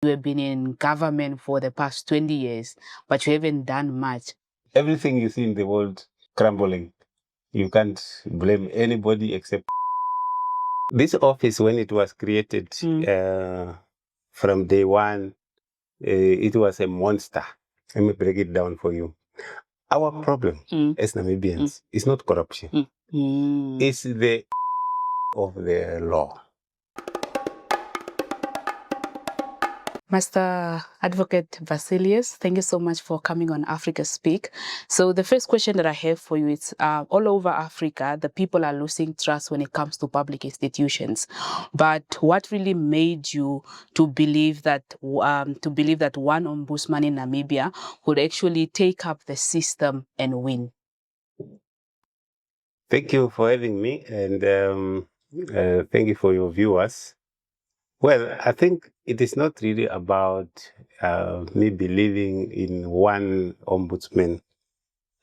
You have been in government for the past 20 years, but you haven't done much. Everything you see in the world crumbling. You can't blame anybody except this office. When it was created, from day one, it was a monster. Let me break it down for you. Our problem as Namibians is not corruption. It's the of the law. Master Advocate Basilius, thank you so much for coming on Africa Speak. So the first question that I have for you is, all over Africa, the people are losing trust when it comes to public institutions. But what really made you to believe that one ombudsman in Namibia would actually take up the system and win? Thank you for having me, and thank you for your viewers. Well, I think it is not really about me believing in one ombudsman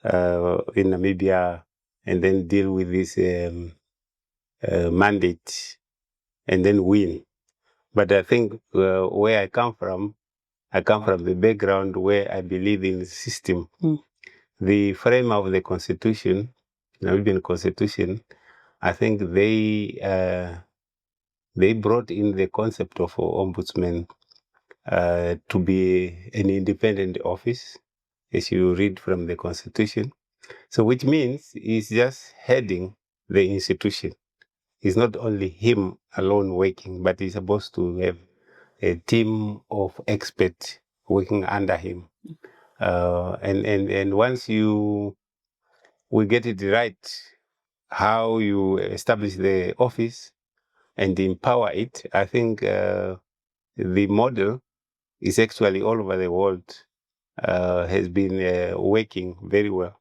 in Namibia and then deal with this mandate and then win. But I think where I come from the background where I believe in the system. The frame of the Constitution, the Namibian Constitution, I think they brought in the concept of ombudsman to be an independent office, as you read from the Constitution. So which means he's just heading the institution. It's not only him alone working, but he's supposed to have a team of experts working under him. And once we get it right, how you establish the office and empower it, I think the model is actually all over the world, has been working very well.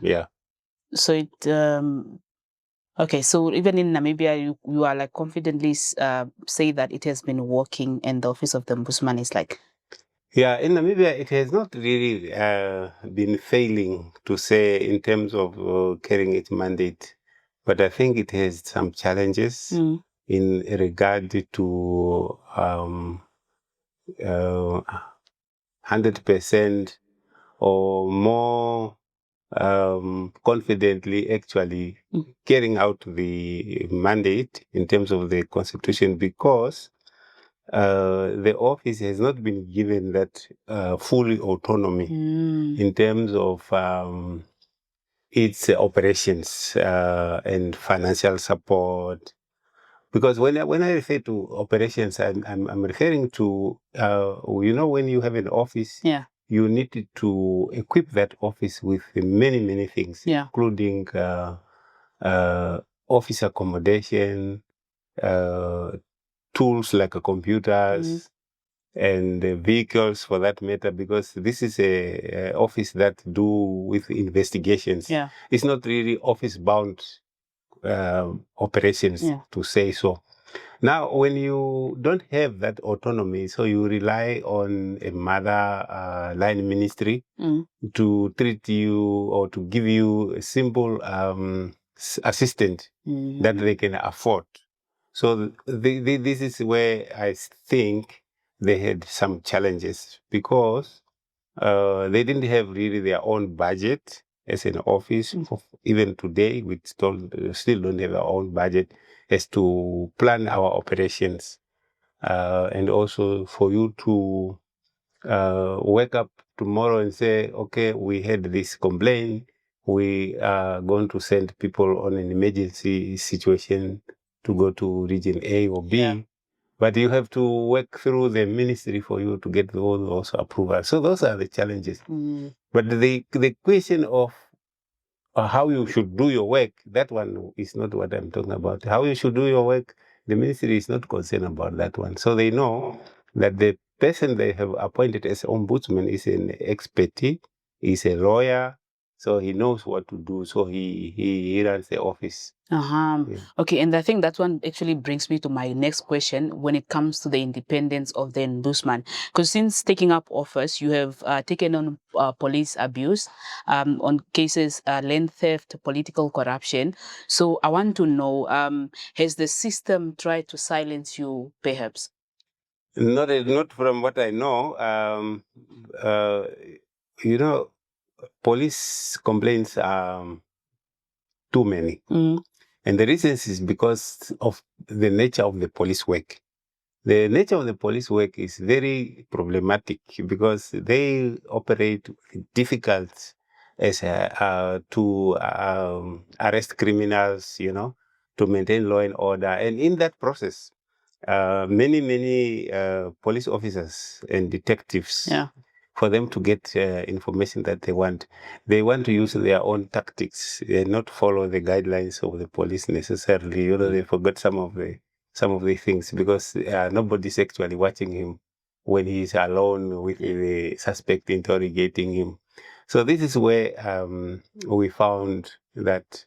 Yeah. So it okay, so even in Namibia, you are like confidently say that it has been working, and the office of the ombudsman is like. Yeah, in Namibia, it has not really been failing to say in terms of carrying its mandate, but I think it has some challenges in regard to 100% or more confidently actually carrying out the mandate in terms of the Constitution, because the office has not been given that full autonomy in terms of its operations and financial support. Because when I refer to operations, I'm referring to, when you have an office, you need to equip that office with many things, including office accommodation, tools like computers, and vehicles for that matter, because this is a office that do with investigations. It's not really office-bound operations, to say so. Now, when you don't have that autonomy, so you rely on a mother line ministry to treat you or to give you a simple assistant that they can afford. So this is where I think they had some challenges, because they didn't have really their own budget as an office. Even today, we still don't have our own budget as to plan our operations. And also for you to wake up tomorrow and say, okay, we had this complaint, we are going to send people on an emergency situation to go to region A or B. But you have to work through the ministry for you to get those approvals. So those are the challenges. But the question of how you should do your work, that one is not what I'm talking about. How you should do your work, the ministry is not concerned about that one. So they know that the person they have appointed as ombudsman is an expert, is a lawyer, so he knows what to do. So he runs the office. Okay, and I think that one actually brings me to my next question when it comes to the independence of the ombudsman. Because since taking up office, you have taken on police abuse, on cases land theft, political corruption. So I want to know, has the system tried to silence you, perhaps? Not from what I know. You know, police complaints are too many. And the reason is because of the nature of the police work. The nature of the police work is very problematic because they operate difficult as to arrest criminals, you know, to maintain law and order. And in that process, many police officers and detectives, for them to get information that they want to use their own tactics and not follow the guidelines of the police necessarily. You know, they forgot some of the things because nobody's actually watching him when he's alone with the suspect interrogating him. So this is where we found that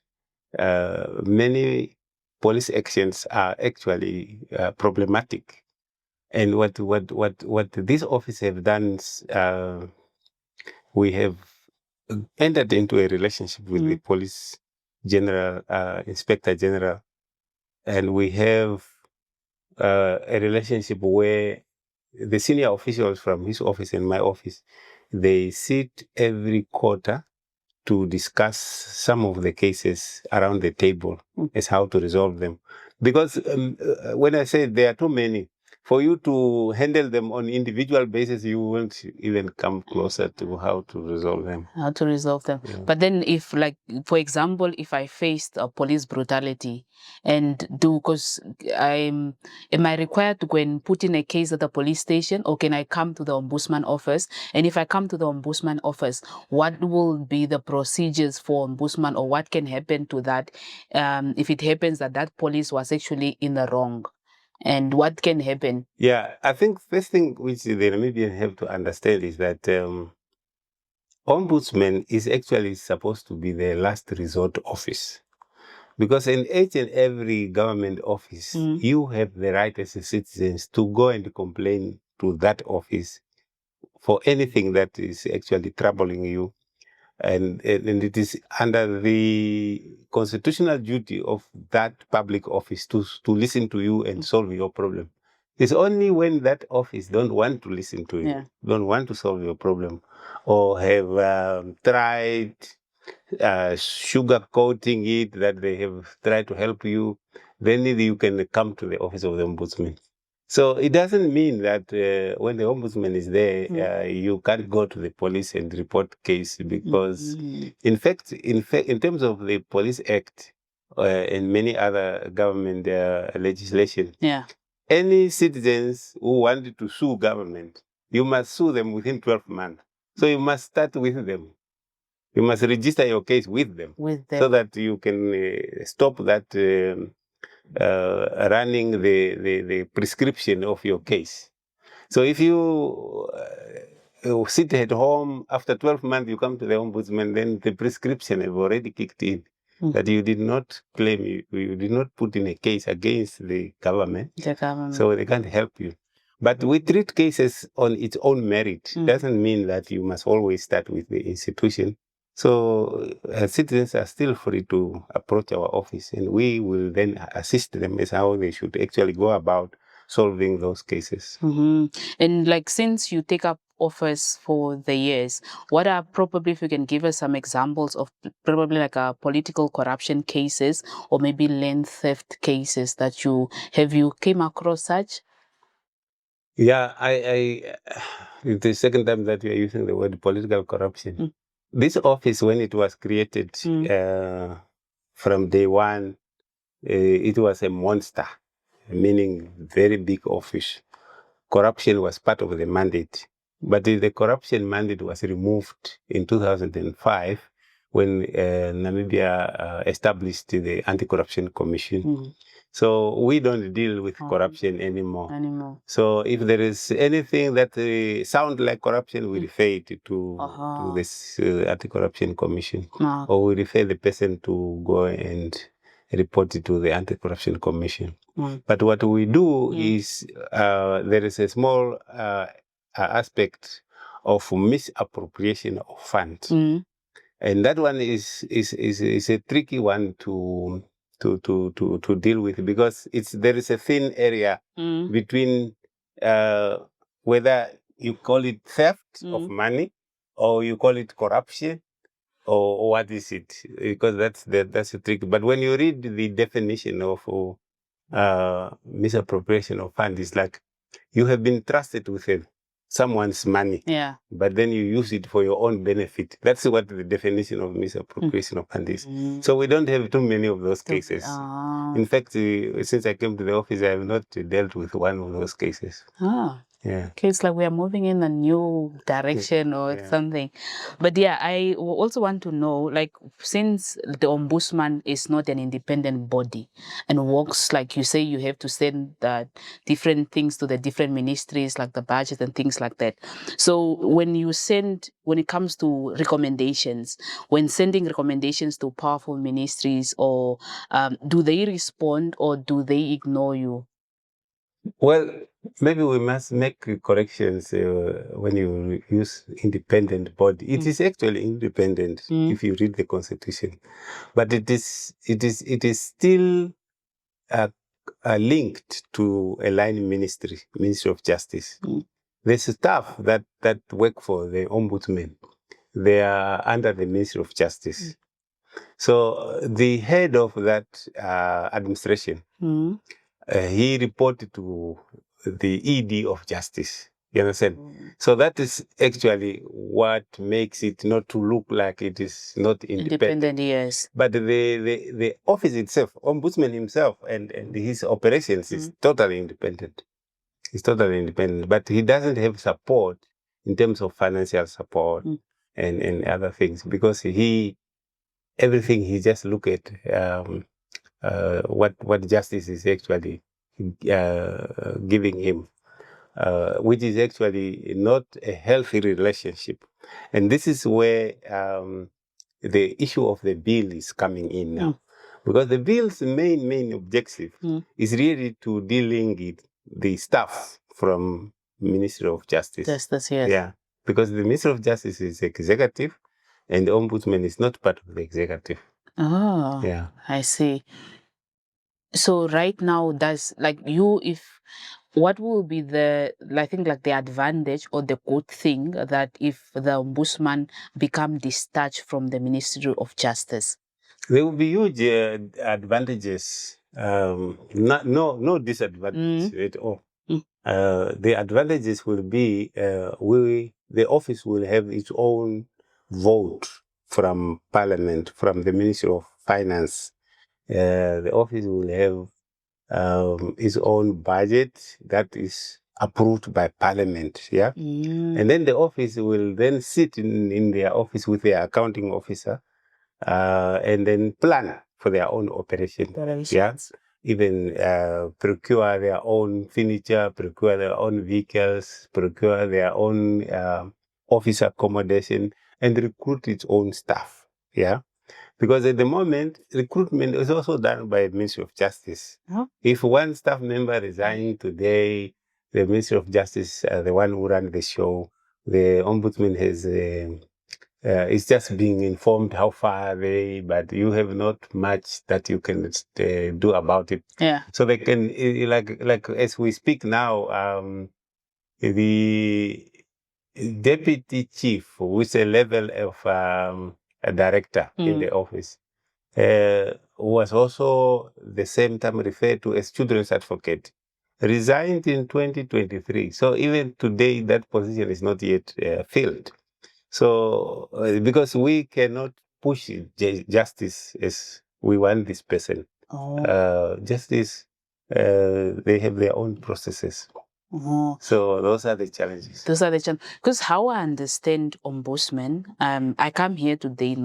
many police actions are actually problematic. And what this office have done, we have entered into a relationship with the police general, inspector general, and we have a relationship where the senior officials from his office and my office, they sit every quarter to discuss some of the cases around the table as how to resolve them. Because when I say there are too many, for you to handle them on individual basis, you won't even come closer to how to resolve them. How to resolve them. Yeah. But then if, like, for example, if I faced a police brutality and because am I required to go and put in a case at the police station, or can I come to the Ombudsman office? And if I come to the Ombudsman office, what will be the procedures for Ombudsman, or what can happen to that if it happens that that police was actually in the wrong? And what can happen? Yeah, I think first thing which the Namibians have to understand is that Ombudsman is actually supposed to be the last resort office. Because in each and every government office, you have the right as a citizens to go and complain to that office for anything that is actually troubling you. And it is under the constitutional duty of that public office to listen to you and solve your problem. It's only when that office don't want to listen to you, don't want to solve your problem, or have tried sugarcoating it, that they have tried to help you, then you can come to the office of the Ombudsman. So it doesn't mean that when the Ombudsman is there, you can't go to the police and report case, because in fact, in terms of the Police Act and many other government legislation, any citizens who wanted to sue government, you must sue them within 12 months. So you must start with them. You must register your case with them. So that you can stop that running the prescription of your case. So if you sit at home, after 12 months you come to the Ombudsman, then the prescription have already kicked in. That you did not claim, you did not put in a case against the government. So they can't help you. But we treat cases on its own merit. Doesn't mean that you must always start with the institution. So citizens are still free to approach our office, and we will then assist them as how they should actually go about solving those cases. And like, since you take up office for the years, what are probably, if you can give us some examples of probably like political corruption cases, or maybe land theft cases that you came across such? Yeah, it's the second time that we are using the word political corruption. This office, when it was created from day one, it was a monster, meaning very big office. Corruption was part of the mandate. But the corruption mandate was removed in 2005 when Namibia established the Anti-Corruption Commission. So we don't deal with corruption anymore. So if there is anything that sounds like corruption, we refer it to this Anti-Corruption Commission. Or we refer the person to go and report it to the Anti-Corruption Commission. But what we do is there is a small aspect of misappropriation of funds. And that one is a tricky one to deal with, because there is a thin area between whether you call it theft of money or you call it corruption or what is it? Because that's the trick. But when you read the definition of misappropriation of funds, it's like you have been trusted with someone's money, but then you use it for your own benefit. That's what the definition of misappropriation of funds is. So we don't have too many of those cases. In fact, since I came to the office, I have not dealt with one of those cases. Yeah. Okay, it's like we are moving in a new direction or something. But yeah, I also want to know, like, since the Ombudsman is not an independent body and works, like you say, you have to send different things to the different ministries, like the budget and things like that. So when it comes to recommendations, when sending recommendations to powerful ministries, or do they respond or do they ignore you? Well, maybe we must make corrections when you use independent body. It is actually independent if you read the Constitution, but it is still linked to a line ministry, Ministry of Justice. There's staff that work for the Ombudsman. They are under the Ministry of Justice. So the head of that administration, he reported to the ED of Justice. You understand? So that is actually what makes it not to look like it is not independent. Yes. But the office itself, Ombudsman himself and his operations is totally independent. He's totally independent, but he doesn't have support in terms of financial support and other things, because everything he just look at what justice is actually giving him, which is actually not a healthy relationship. And this is where the issue of the bill is coming in now. Because the bill's main objective is really to delegate the staff from Ministry of Justice. Justice, yes. Yeah, because the Ministry of Justice is executive and the Ombudsman is not part of the executive. Oh, yeah. I see. So right now, what will be the advantage or the good thing that if the Ombudsman become detached from the Ministry of Justice? There will be huge advantages, no disadvantages at all. The advantages will be the office will have its own vote from Parliament, from the Ministry of Finance. The office will have its own budget that is approved by Parliament. Yeah, and then the office will then sit in their office with their accounting officer. And then plan for their own operations. Yeah, even procure their own furniture, procure their own vehicles, procure their own office accommodation, and recruit its own staff. Yeah, because at the moment, recruitment is also done by the Ministry of Justice. If one staff member resigns today, the Ministry of Justice, the one who runs the show, the Ombudsman has it's just being informed how far they, but you have not much that you can do about it. Yeah. So they can, like as we speak now, the deputy chief, who is a level of a director in the office, was also the same time referred to as children's advocate, resigned in 2023. So even today, that position is not yet filled. So, because we cannot push justice as we want this person. Justice, they have their own processes. So those are the challenges. Those are the challenges. Because how I understand Ombudsman, I come here today,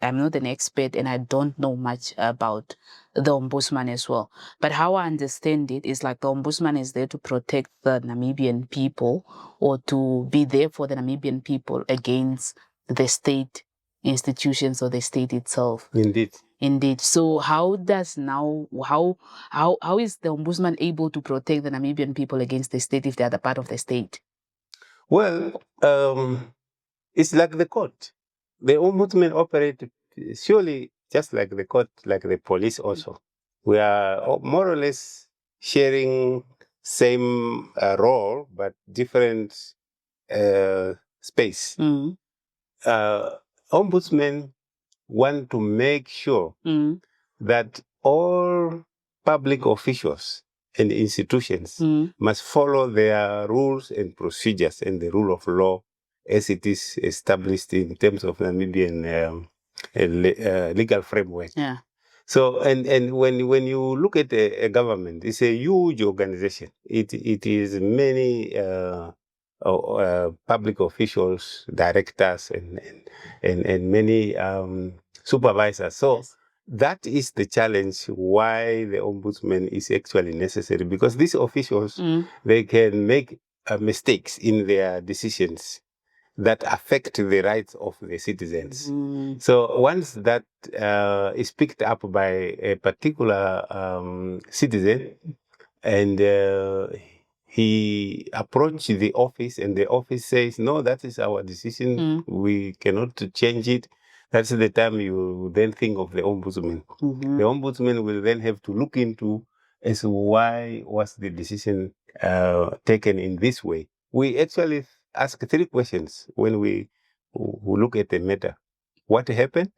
I'm not an expert and I don't know much about the Ombudsman as well. But how I understand it is like the Ombudsman is there to protect the Namibian people, or to be there for the Namibian people against the state institutions or the state itself. Indeed. So how is the Ombudsman able to protect the Namibian people against the state if they are the part of the state? Well, it's like the court. The Ombudsman operate surely just like the court, like the police also. We are more or less sharing same role, but different space. Ombudsmen want to make sure that all public officials and institutions must follow their rules and procedures and the rule of law as it is established in terms of Namibian legal framework. Yeah. So, and when you look at a government, it's a huge organization. It is many public officials, directors, and many supervisors. So Yes. that is the challenge why the ombudsman is actually necessary, because these officials, they can make mistakes in their decisions that affect the rights of the citizens. So once that is picked up by a particular citizen, and he approaches the office, and the office says, no, that is our decision, we cannot change it. That's the time you then think of the ombudsman. The ombudsman will then have to look into as to why was the decision taken in this way. We actually ask 3 questions when we look at the matter. What happened?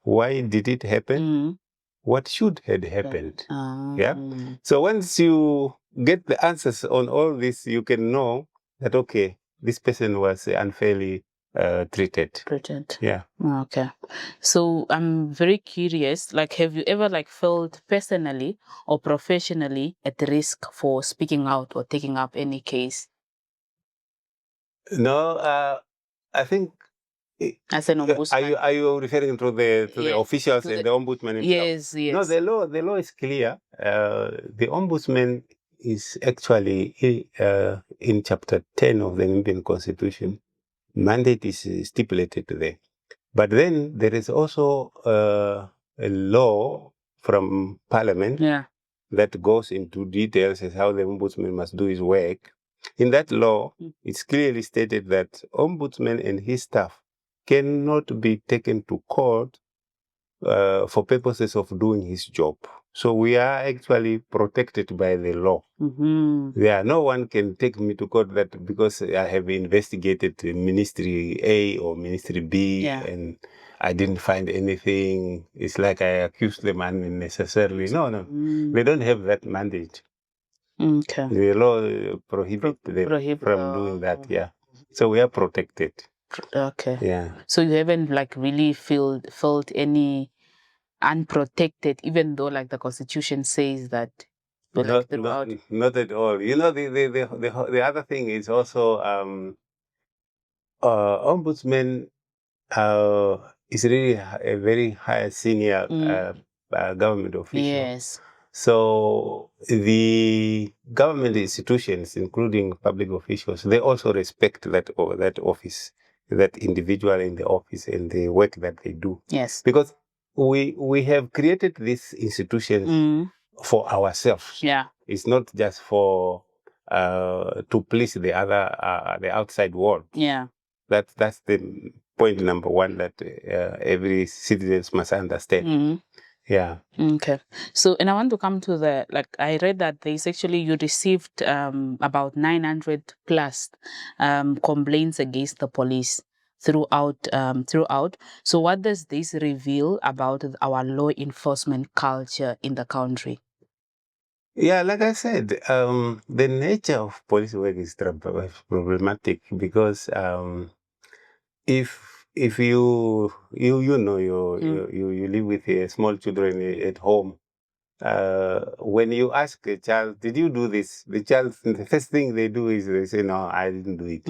Why did it happen? What should have happened? Yeah. So once you get the answers on all this, you can know that, okay, this person was unfairly treated. Yeah. Okay. So I'm very curious, like, have you ever felt personally or professionally at risk for speaking out or taking up any case? No, I think as an ombudsman. Are you referring to the officials and the ombudsman himself? Yes. No, the law is clear. The ombudsman is actually in chapter 10 of the Namibian Constitution. Mandate is stipulated there. But then there is also a law from Parliament that goes into details as how the ombudsman must do his work. In that law, it's clearly stated that ombudsman and his staff cannot be taken to court for purposes of doing his job. So we are actually protected by the law. No one can take me to court that because I have investigated Ministry A or Ministry B and I didn't find anything. It's like I accused them unnecessarily. No. They don't have that mandate. Okay. The law prohibits them from doing that. Yeah. So we are protected. Okay. Yeah. So you haven't really felt any unprotected, even though the Constitution says that. Not at all. You know, the other thing is also ombudsman is really a very high senior government official. Yes. So the government institutions, including public officials, they also respect that office, that individual in the office and the work that they do. Yes. Because we have created these institutions for ourselves. Yeah. It's not just for to please the outside world. Yeah. That's the point number one that every citizen must understand. Yeah. Okay. So, and I want to come to the, I read that you received about 900 plus complaints against the police throughout. So what does this reveal about our law enforcement culture in the country? Yeah, like I said, the nature of police work is problematic because if you know you live with small children at home, when you ask a child, did you do this? The first thing they do is they say, no, I didn't do it.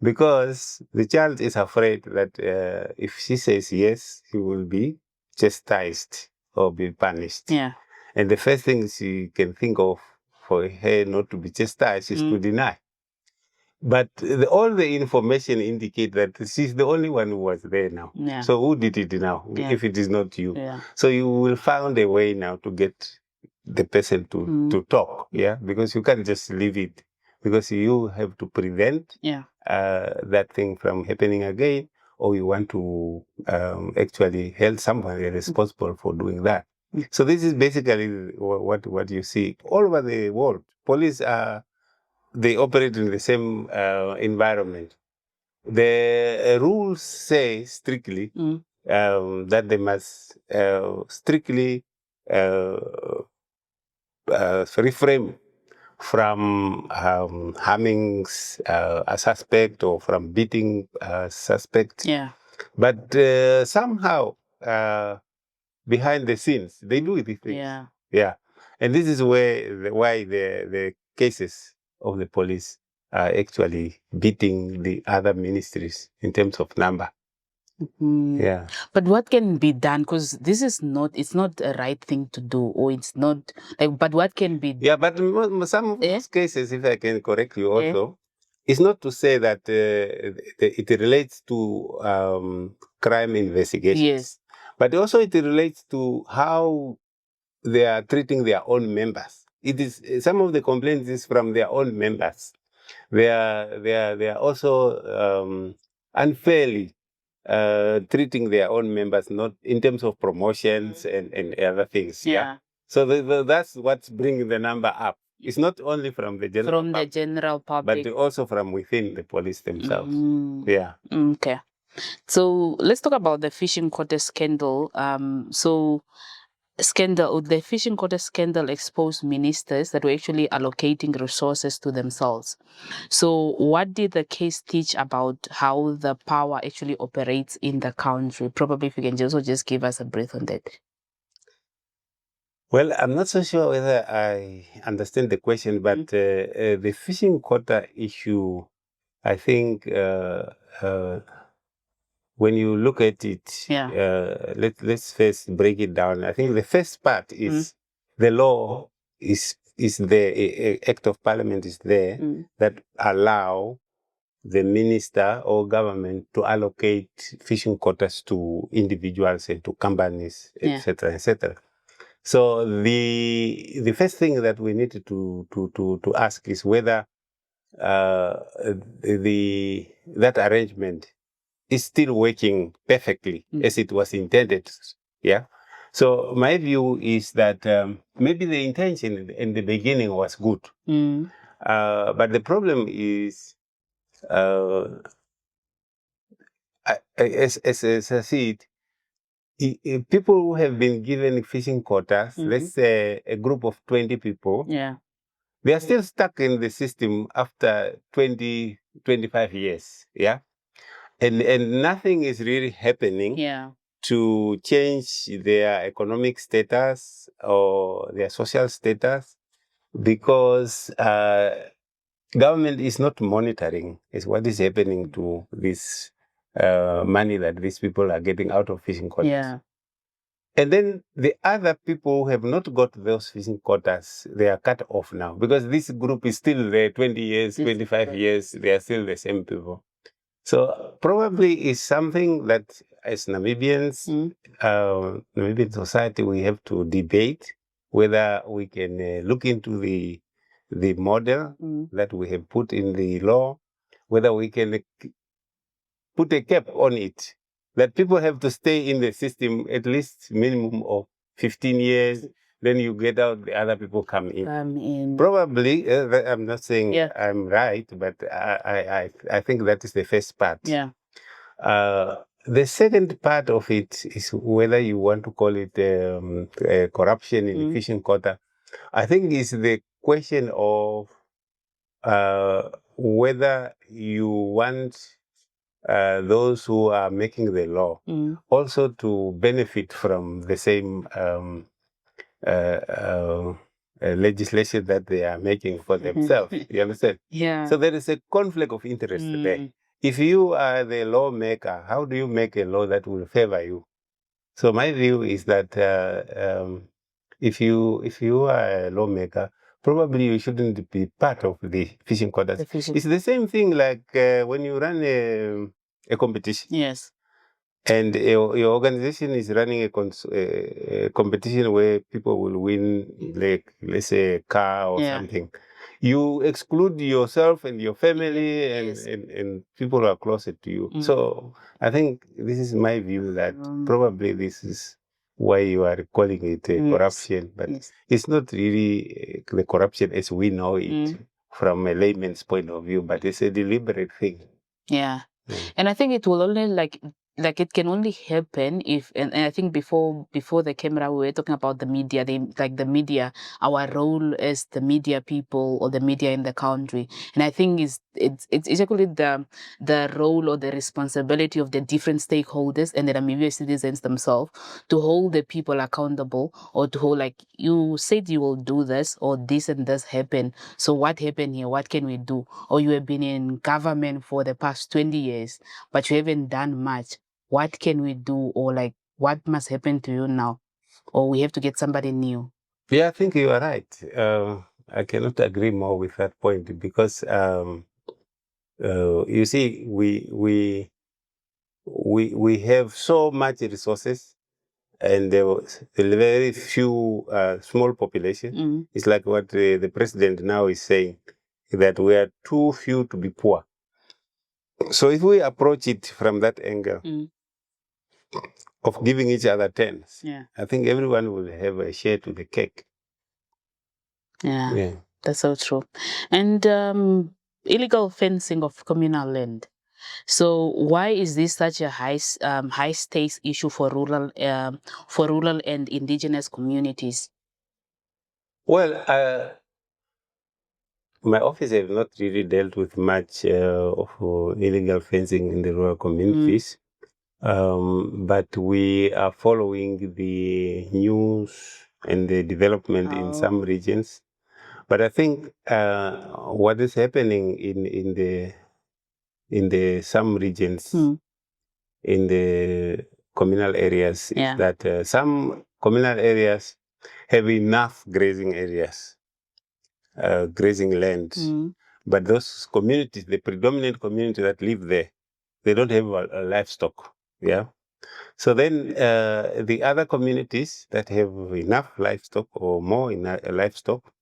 Because the child is afraid that if she says yes, she will be chastised or be punished. Yeah. And the first thing she can think of for her not to be chastised is to deny. But all the information indicate that she's the only one who was there now. Yeah. So who did it now, if it is not you? Yeah. So you will find a way now to get the person to talk, because you can't just leave it, because you have to prevent that thing from happening again, or you want to actually hold somebody responsible for doing that. So this is basically what you see all over the world. Police they operate in the same environment. The rules say strictly that they must strictly refrain from harming a suspect or from beating a suspect. Yeah. But somehow, behind the scenes, they do these things. Yeah. Yeah. And this is why the cases of the police are actually beating the other ministries in terms of number. Yeah. But what can be done? Because this is not, it's not a right thing to do, or it's not, like, but what can be done? Yeah, but some of those cases, if I can correct you also, it's not to say that it relates to crime investigations. Yes. But also it relates to how they are treating their own members. It is some of the complaints is from their own members. They are also unfairly treating their own members, not in terms of promotions and other things. Yeah. So that's what's bringing the number up. It's not only from the general public, but also from within the police themselves. Yeah. Okay. So let's talk about the fishing quota scandal. The fishing quota scandal exposed ministers that were actually allocating resources to themselves. So what did the case teach about how the power actually operates in the country? Probably if you can also just give us a brief on that. Well, I'm not so sure whether I understand the question, but the fishing quota issue, I think when you look at it, let's first break it down. I think the first part is the law is the Act of Parliament is there that allow the minister or government to allocate fishing quotas to individuals and to companies, etc., etc. So the first thing that we need to ask is whether that arrangement is still working perfectly as it was intended. Yeah. So my view is that maybe the intention in the beginning was good, but the problem is, as I see it, people who have been given fishing quotas, let's say a group of 20 people, they are still stuck in the system after 20, 25 years. Yeah. And nothing is really happening to change their economic status or their social status, because government is not monitoring is what is happening to this money that these people are getting out of fishing quotas. Yeah. And then the other people who have not got those fishing quotas, they are cut off now, because this group is still there 20 years, 25 years, they are still the same people. So probably is something that as Namibians, Namibian society, we have to debate whether we can look into the model that we have put in the law, whether we can put a cap on it, that people have to stay in the system at least minimum of 15 years, then you get out, the other people come in. Probably, I'm not saying I'm right, but I think that is the first part. Yeah. The second part of it is whether you want to call it corruption in the fishing quota. I think it's the question of whether you want those who are making the law also to benefit from the same legislation that they are making for themselves. You understand? Yeah. So there is a conflict of interest there. If you are the lawmaker, how do you make a law that will favor you? So my view is that if you are a lawmaker, probably you shouldn't be part of the fishing quotas. It's the same thing like when you run a competition. Yes. And your organization is running a competition where people will win, like, let's say, a car or something. You exclude yourself and your family and people who are closer to you. So I think this is my view that probably this is why you are calling it corruption, but it's not really the corruption as we know it from a layman's point of view, but it's a deliberate thing. Yeah. And I think it will only like it can only happen if, and I think before the camera we were talking about the media, the media, our role as the media people or the media in the country. And I think it's actually the role or the responsibility of the different stakeholders and the Namibia citizens themselves to hold the people accountable, or to hold, like, you said you will do this, or this and this happened. So what happened here? What can we do? Or you have been in government for the past 20 years, but you haven't done much. What can we do? Or like, what must happen to you now? Or we have to get somebody new. Yeah, I think you are right. I cannot agree more with that point, because you see, we have so much resources, and there was a very few small population. It's like what the president now is saying, that we are too few to be poor. So if we approach it from that angle of giving each other turns, I think everyone will have a share to the cake. Yeah, that's so true. And illegal fencing of communal land. So why is this such a high stakes issue for rural and indigenous communities? Well, my office has not really dealt with much of illegal fencing in the rural communities, but we are following the news and the development in some regions. But I think what is happening in the some regions, in the communal areas, is that some communal areas have enough grazing areas, grazing lands. But those communities, the predominant community that live there, they don't have a livestock. Yeah. So then the other communities that have enough livestock or more livestock,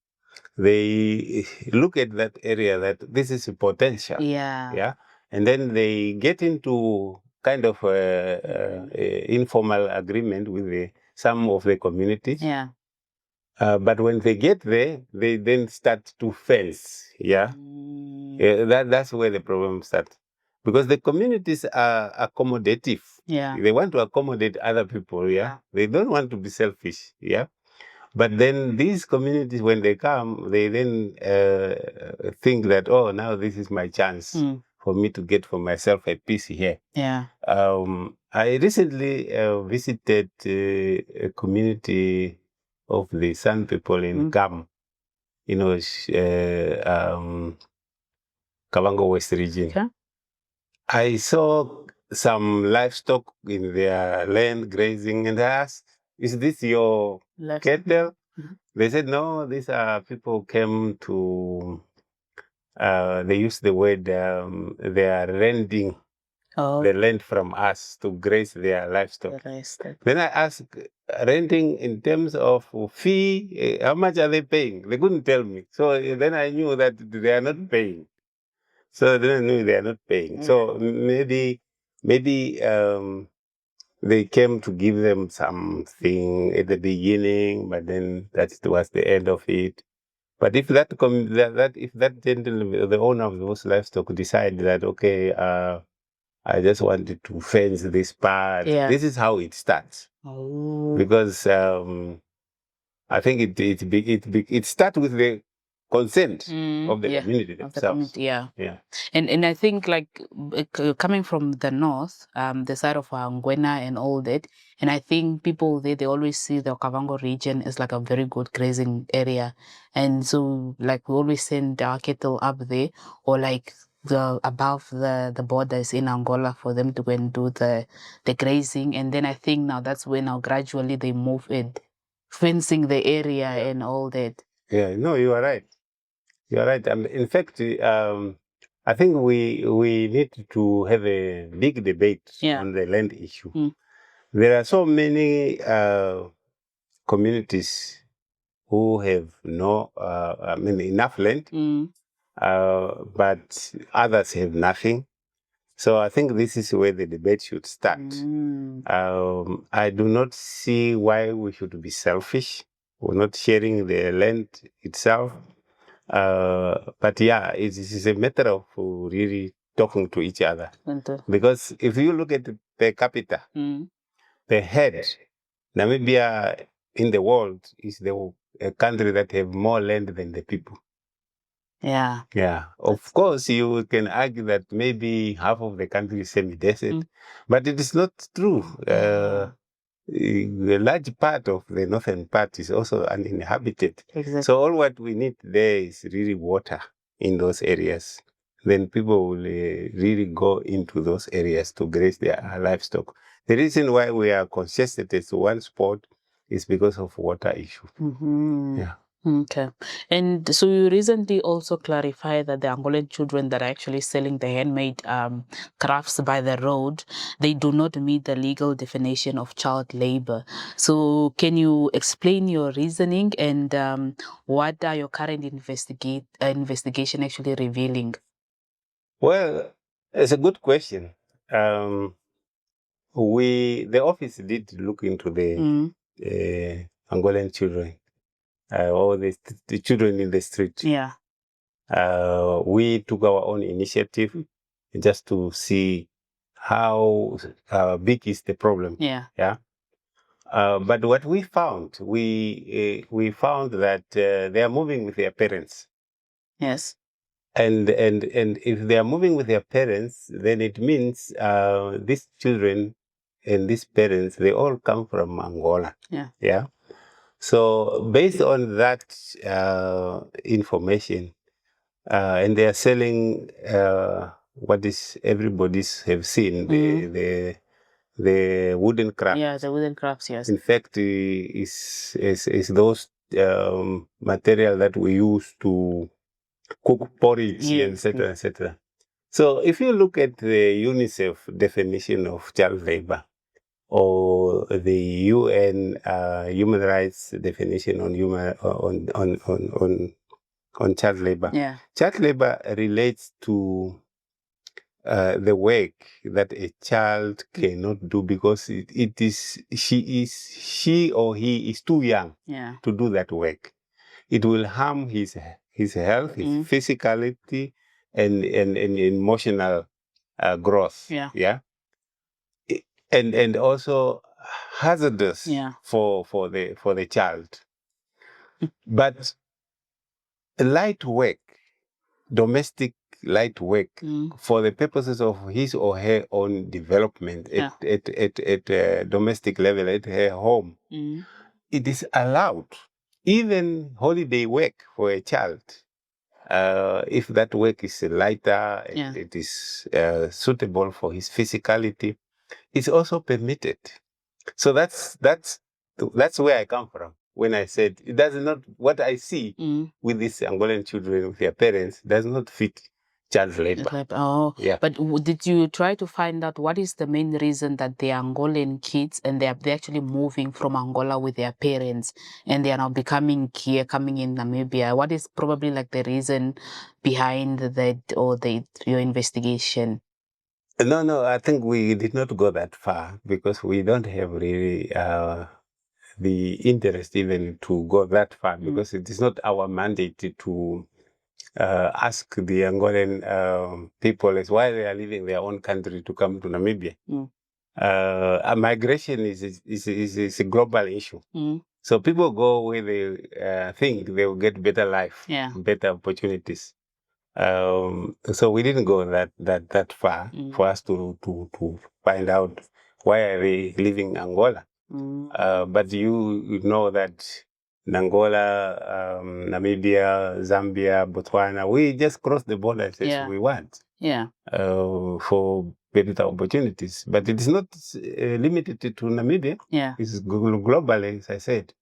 they look at that area that this is a potential. Yeah. And then they get into kind of informal agreement with some of the communities. Yeah. But when they get there, they then start to fence. Yeah. That's where the problem starts. Because the communities are accommodative. Yeah. They want to accommodate other people. Yeah. They don't want to be selfish. Yeah. But then these communities, when they come, they then think that, oh, now this is my chance for me to get for myself a piece here. Yeah. I recently visited a community of the San people in Kam, Kavango West region. Okay. I saw some livestock in their land grazing, and I asked, is this your cattle? They said, no, these are people who came to, they use the word, they are renting the land from us to graze their livestock. Then I asked, renting in terms of fee, how much are they paying? They couldn't tell me. So then I knew that they are not paying. So then I knew they are not paying. So maybe they came to give them something at the beginning, but then that was the end of it. But if if that gentleman, the owner of those livestock, decide that, okay, I just wanted to fence this part, this is how it starts. Because I think it starts with the consent of the community themselves. Yeah. And I think, like, coming from the north, the side of Ngwena and all that, and I think people there, they always see the Kavango region as like a very good grazing area. And so, like, we always send our cattle up there, or like above the borders in Angola, for them to go and do the grazing. And then I think now that's when now gradually they move it, fencing the area and all that. Yeah, no, you are right. You are right. In fact, I think we need to have a big debate on the land issue. There are so many communities who have enough land, but others have nothing. So I think this is where the debate should start. I do not see why we should be selfish. We're not sharing the land itself. But yeah, it is a matter of really talking to each other. Because if you look at the per capita, per head, Namibia in the world is a country that have more land than the people. Yeah. Yeah. Of course, you can argue that maybe half of the country is semi-desert, but it is not true. A large part of the northern part is also uninhabited. Exactly. So all what we need there is really water in those areas. Then people will really go into those areas to graze their livestock. The reason why we are concentrated to one spot is because of water issue. Yeah. Okay. And so you recently also clarified that the Angolan children that are actually selling the handmade crafts by the road, they do not meet the legal definition of child labor. So can you explain your reasoning and what are your current investigation actually revealing? Well, it's a good question. The office did look into the Angolan children. Or the children in the street. Yeah. We took our own initiative just to see how big is the problem. Yeah. Yeah. But what we found, we found that they are moving with their parents. Yes. And if they are moving with their parents, then it means these children and these parents, they all come from Angola. Yeah. Yeah. So based on that information, and they are selling what is everybody's have seen, the wooden crafts. Yeah, the wooden crafts, yes. In fact, is those material that we use to cook porridge, etc., etc. So if you look at the UNICEF definition of child labor, or the UN human rights definition on child labor. Yeah. Child labor relates to the work that a child cannot do because she or he is too young to do that work. It will harm his health, his physicality, and emotional growth. Yeah. And also hazardous for the child. But light work, domestic light work, for the purposes of his or her own development at domestic level, at her home, it is allowed. Even holiday work for a child, if that work is lighter, and it is suitable for his physicality, it's also permitted. So that's where I come from when I said it does not, what I see with these Angolan children with their parents does not fit child labor. Oh, yeah. But did you try to find out what is the main reason that the Angolan kids and they're actually moving from Angola with their parents and they are now coming in Namibia? What is probably like the reason behind that or your investigation? No, I think we did not go that far because we don't have really the interest even to go that far because it is not our mandate to ask the Angolan people as why they are leaving their own country to come to Namibia. Migration is a global issue. So people go where they think they will get better life, better opportunities. So we didn't go that far for us to find out why are they leaving Angola. But you know that in Angola, Namibia, Zambia, Botswana, we just cross the borders as we want. For better opportunities. But it is not limited to Namibia. It's globally, as I said.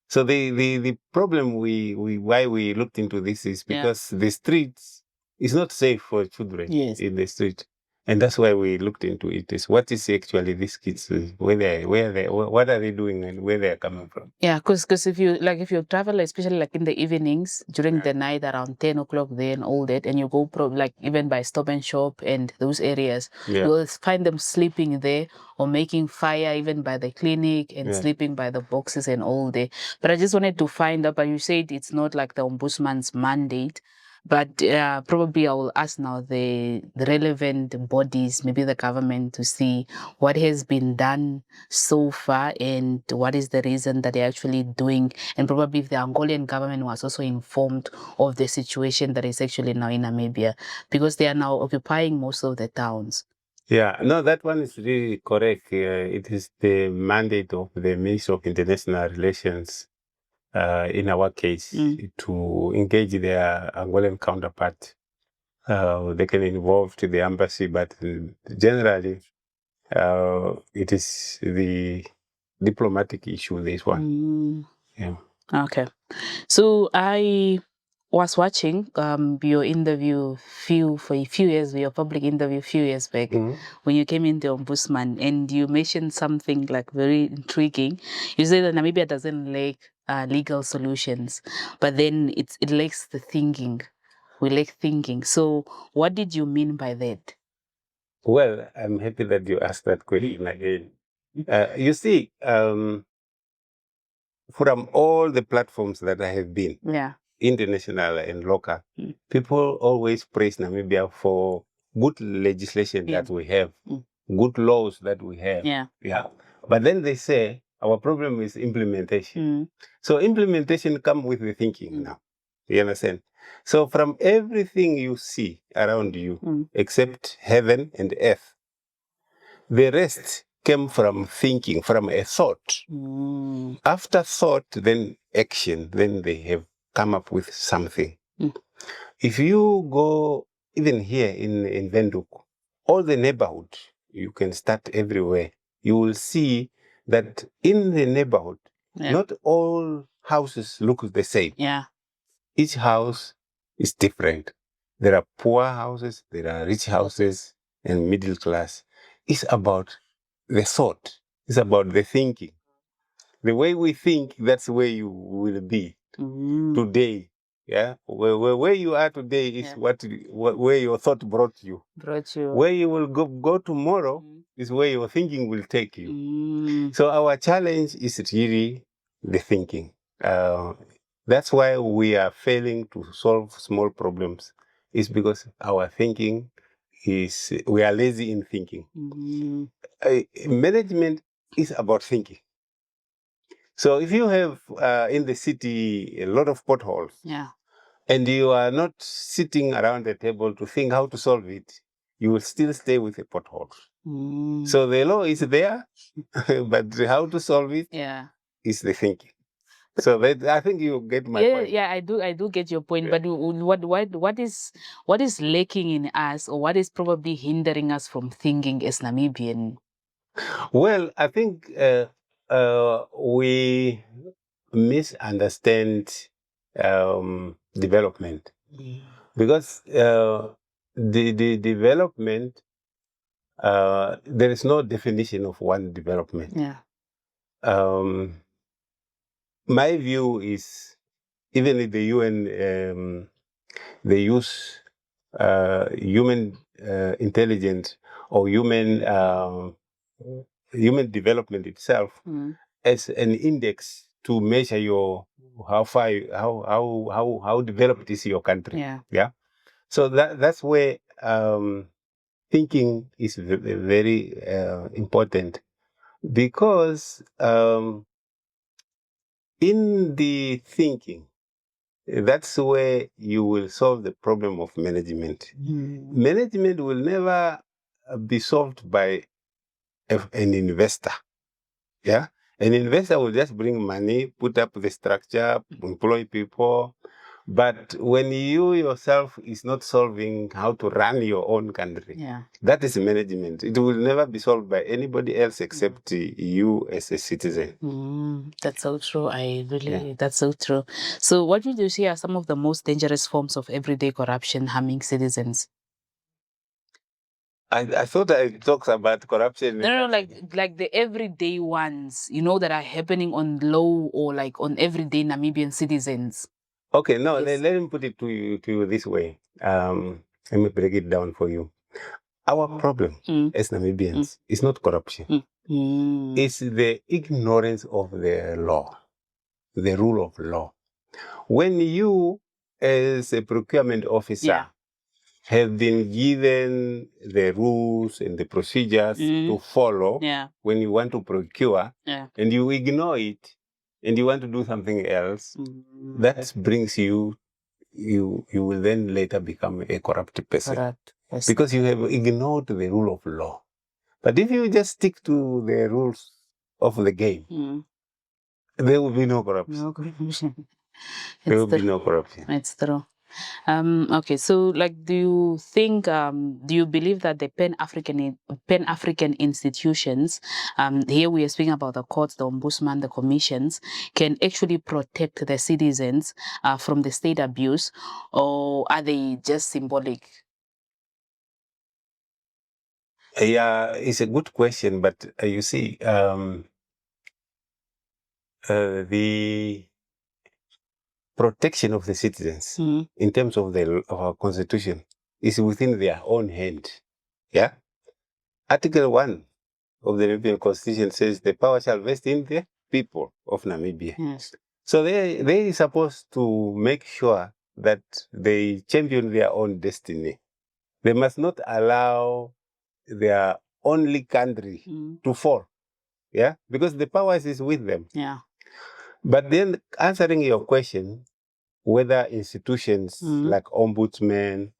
So the problem why we looked into this is because the streets is not safe for children in the street. And that's why we looked into it. Is what is actually these kids, what are they doing, and where they are coming from? Yeah, because if you travel, especially like in the evenings during the night around 10 o'clock there and all that, and you go like even by Stop and Shop and those areas, you will find them sleeping there or making fire even by the clinic and sleeping by the boxes and all day. But I just wanted to find out, but you said it's not like the Ombudsman's mandate. But probably I will ask now the relevant bodies, maybe the government, to see what has been done so far and what is the reason that they're actually doing. And probably if the Angolan government was also informed of the situation that is actually now in Namibia, because they are now occupying most of the towns. Yeah, no, that one is really correct. It is the mandate of the Ministry of International Relations, in our case, to engage their Angolan counterpart. They can involve to the embassy, but generally, it is the diplomatic issue, this one. Yeah. Okay. So I was watching your interview for a few years, your public interview a few years back, when you came into Ombudsman, and you mentioned something like very intriguing. You said that Namibia doesn't lack legal solutions, but then it lacks the thinking. We lack thinking. So what did you mean by that? Well, I'm happy that you asked that question again. You see, from all the platforms that I have been, international and local, people always praise Namibia for good legislation that we have, good laws that we have. Yeah. But then they say our problem is implementation. So implementation comes with the thinking now. You understand? So from everything you see around you, except heaven and earth, the rest came from thinking, from a thought. After thought, then action, then they have come up with something. If you go even here in Windhoek, all the neighborhood, you can start everywhere. You will see that in the neighborhood, not all houses look the same. Each house is different. There are poor houses, there are rich houses, and middle class. It's about the thought. It's about the thinking. The way we think, that's where you will be today. Yeah, where you are today is where your thought brought you. Where you will go tomorrow is where your thinking will take you. So our challenge is really the thinking. That's why we are failing to solve small problems. It's because our thinking is, we are lazy in thinking. Management is about thinking. So if you have in the city a lot of potholes, and you are not sitting around the table to think how to solve it, you will still stay with the potholes. So the law is there, but how to solve it is the thinking. So that, I think you get my point. Yeah, I do get your point. But what is lacking in us, or what is probably hindering us from thinking as Namibian? Well, I think we misunderstand development, because the development, there is no definition of one development. My view is, even in the UN, they use human intelligence or human development itself as an index to measure your how developed is your country. So that's where thinking is very important, because in the thinking, that's where you will solve the problem of management. Management will never be solved by an investor. Yeah, an investor will just bring money, put up the structure, employ people. But when you yourself is not solving how to run your own country, that is management. It will never be solved by anybody else except you as a citizen. That's so true. That's so true. So what would you say are some of the most dangerous forms of everyday corruption harming citizens? I thought I talked about corruption. No, like the everyday ones, that are happening on low or like on everyday Namibian citizens. Okay, no, yes. Let me put it to you this way. Let me break it down for you. Our problem as Namibians is not corruption. It's the ignorance of the law, the rule of law. When you, as a procurement officer, have been given the rules and the procedures to follow when you want to procure, and you ignore it, and you want to do something else, that brings you will then later become a corrupt person. Correct. Yes. Because you have ignored the rule of law. But if you just stick to the rules of the game, there will be no corruption. No corruption. There will be no corruption. It's true. Okay, so like, do you think, do you believe that the Pan-African institutions, here we are speaking about the courts, the Ombudsman, the commissions, can actually protect the citizens from the state abuse, or are they just symbolic? Yeah, it's a good question, but you see, the protection of the citizens in terms of our constitution is within their own hand. Yeah. Article 1 of the Namibian Constitution says the power shall vest in the people of Namibia. Yes. So they are supposed to make sure that they champion their own destiny. They must not allow their only country to fall. Yeah, because the power is with them. Yeah. But then answering your question, whether institutions like Ombudsman,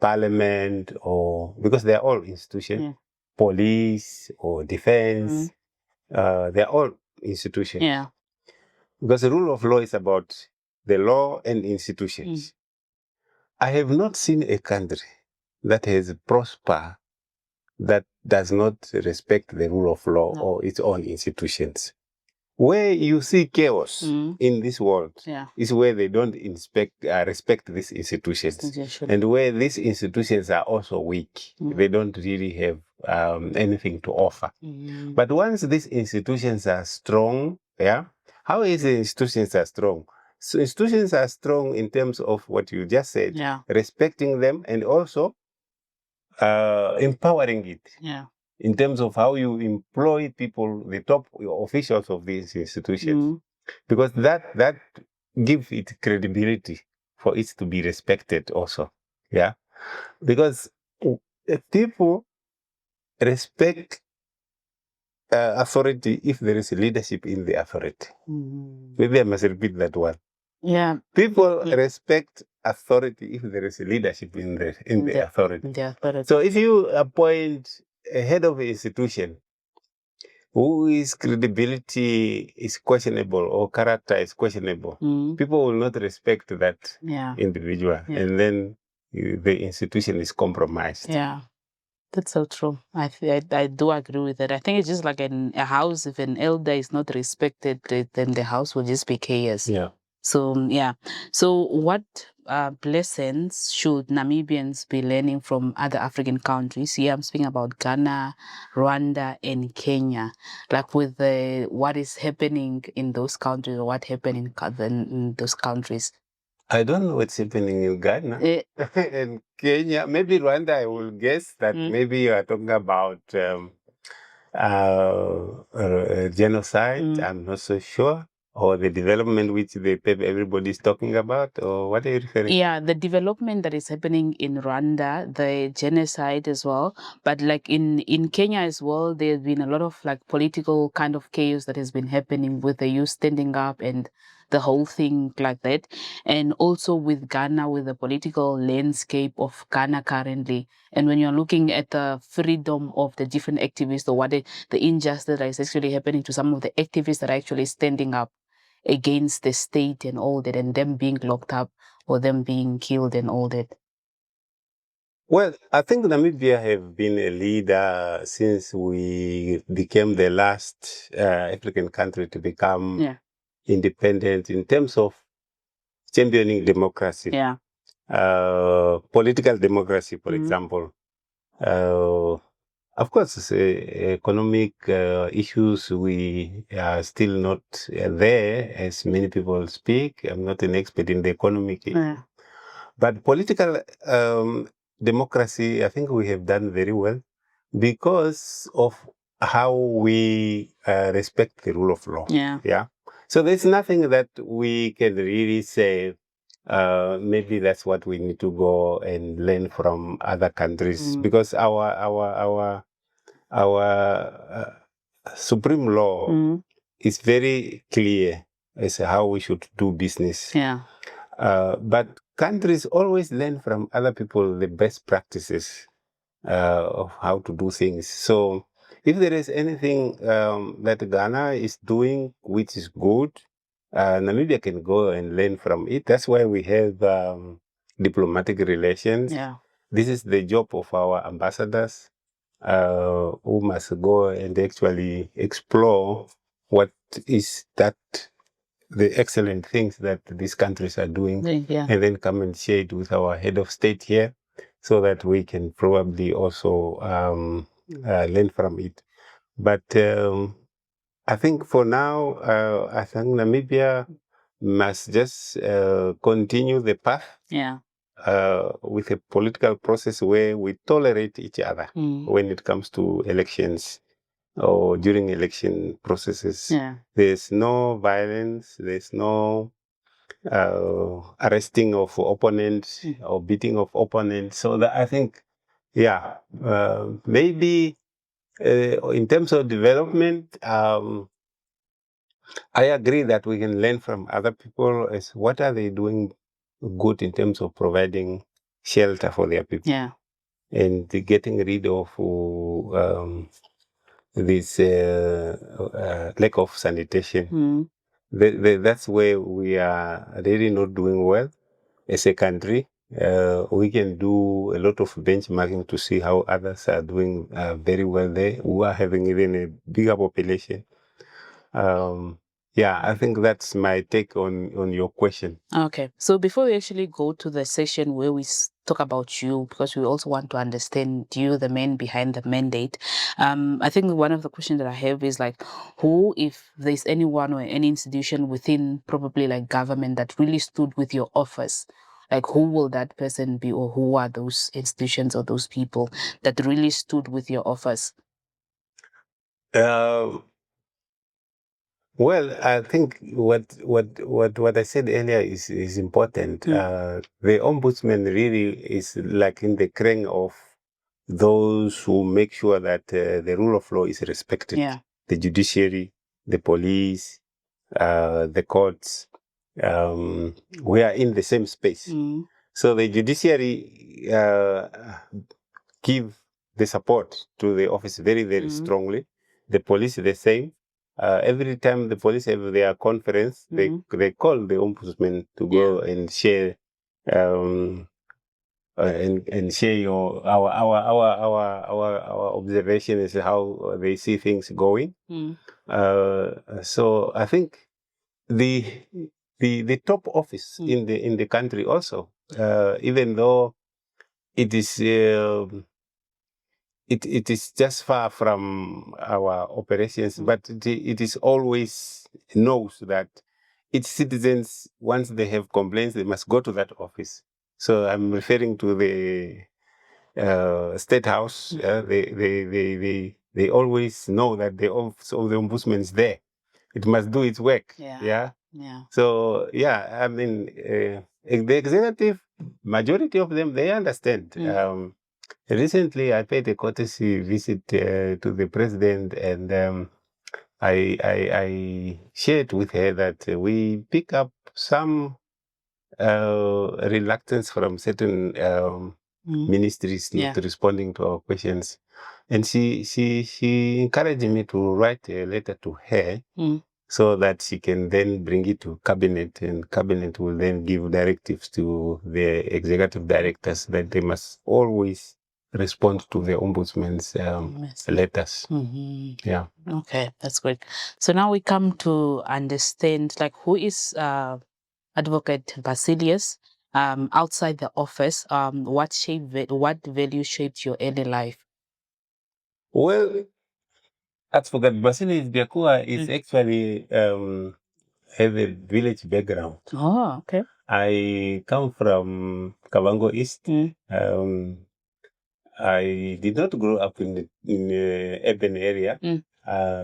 Parliament, or because they are all institutions, police or defense, they are all institutions. Yeah. Because the rule of law is about the law and institutions. I have not seen a country that has prospered that does not respect the rule of law or its own institutions. Where you see chaos in this world is where they don't respect these institutions. And where these institutions are also weak, they don't really have anything to offer. But once these institutions are strong, how is the institutions are strong? So institutions are strong in terms of what you just said, respecting them and also empowering it. Yeah. In terms of how you employ people, the top officials of these institutions, because that gives it credibility for it to be respected also. Yeah, because people respect authority if there is leadership in the authority. Maybe I must repeat that one. Yeah, people respect authority if there is leadership in the authority. So if you appoint a head of an institution whose credibility is questionable or character is questionable, people will not respect that individual, and then the institution is compromised. Yeah. That's so true. I do agree with that. I think it's just like in a house, if an elder is not respected, then the house will just be chaos. Yeah. So, yeah. So what lessons should Namibians be learning from other African countries? Here I'm speaking about Ghana, Rwanda, and Kenya. Like with what is happening in those countries, or what happened in those countries. I don't know what's happening in Ghana and Kenya. Maybe Rwanda, I will guess that maybe you are talking about genocide. I'm not so sure. Or the development which everybody's talking about, or what are you referring? Yeah, the development that is happening in Rwanda, the genocide as well. But like in Kenya as well, there's been a lot of like political kind of chaos that has been happening with the youth standing up and the whole thing like that. And also with Ghana, with the political landscape of Ghana currently. And when you're looking at the freedom of the different activists, or what the injustice that is actually happening to some of the activists that are actually standing up against the state and all that, and them being locked up or them being killed and all that. Well, I think Namibia have been a leader since we became the last African country to become independent in terms of championing democracy. Yeah. political democracy, for example. Of course, economic issues, we are still not there, as many people speak. I'm not an expert in the economic. But political democracy, I think we have done very well because of how we respect the rule of law. Yeah. So there's nothing that we can really say, maybe that's what we need to go and learn from other countries, because our supreme law is very clear as how we should do business. But countries always learn from other people the best practices of how to do things. So if there is anything that Ghana is doing which is good, Namibia can go and learn from it. That's why we have diplomatic relations. This is the job of our ambassadors, who must go and actually explore what is that the excellent things that these countries are doing, and then come and share it with our head of state here, so that we can probably also learn from it. But I think for now, I think Namibia must just continue the path with a political process where we tolerate each other when it comes to elections or during election processes. There's no violence, there's no arresting of opponents or beating of opponents. So that I think, maybe in terms of development, I agree that we can learn from other people as what are they doing good in terms of providing shelter for their people and getting rid of this lack of sanitation. That's where we are really not doing well as a country. We can do a lot of benchmarking to see how others are doing very well there, who are having even a bigger population. I think that's my take on your question. Okay. So before we actually go to the session where we talk about you, because we also want to understand you, the man behind the mandate, I think one of the questions that I have is like, who, if there's anyone or any institution within probably like government that really stood with your office, like who will that person be, or who are those institutions or those people that really stood with your office? Well, I think what I said earlier is important. The ombudsman really is like in the crown of those who make sure that the rule of law is respected. The judiciary, the police, the courts, we are in the same space. So the judiciary give the support to the office very, very strongly. The police the same. Every time the police have their conference, they call the ombudsman to go and share and share our observations, how they see things going. So I think the top office in the country also, even though it is it is just far from our operations, but it is always knows that its citizens, once they have complaints, they must go to that office. So I'm referring to the State House. They always know that the office of the ombudsman is there. It must do its work. So I mean, the executive majority of them, they understand. Recently, I paid a courtesy visit to the president, and I shared with her that we pick up some reluctance from certain ministries not responding to our questions, and she encouraged me to write a letter to her so that she can then bring it to cabinet, and cabinet will then give directives to the executive directors that they must always respond to the ombudsman's letters. Okay, that's great. So now we come to understand like who is Advocate Basilius. outside the office, what value shaped your early life? Well, as for that, Basilius Dyakugha is actually have a village background. Oh, okay. I come from Kavango East. I did not grow up in the urban area.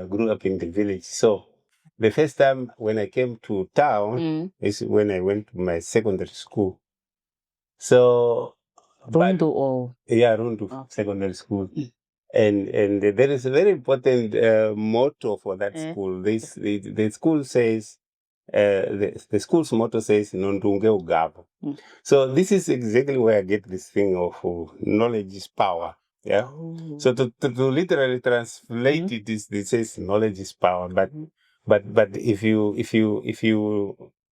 Grew up in the village. So the first time when I came to town is when I went to my secondary school. So Rundu or Rundu Secondary School. And there is a very important motto for that school. The school says, the school's motto says, "Nondunge ugabo." So this is exactly where I get this thing of knowledge is power. Yeah. Oh. So to literally translate it, it says knowledge is power. But if you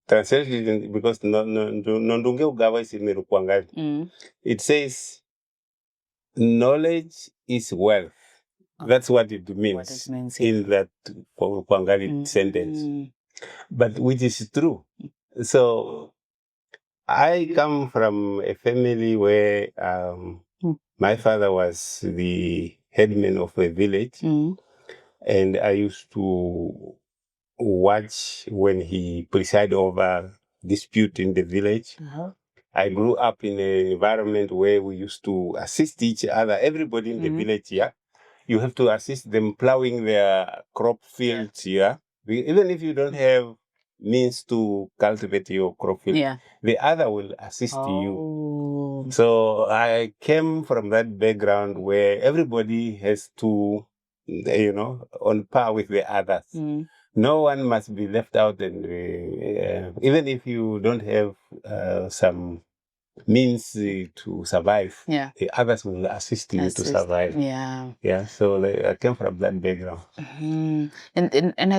translate it, because nondunge ugabo is in Rukwangari, it says knowledge is wealth. That's what it means, in that Rukwangari sentence. But which is true. So I come from a family where my father was the headman of a village, and I used to watch when he presided over dispute in the village. I grew up in an environment where we used to assist each other, everybody in the village, yeah. You have to assist them plowing their crop fields, yeah. Even if you don't have means to cultivate your crop field, the other will assist you. So I came from that background where everybody has to, on par with the others. No one must be left out, and even if you don't have some means to survive, the others will assist you to survive. So I came from that background. And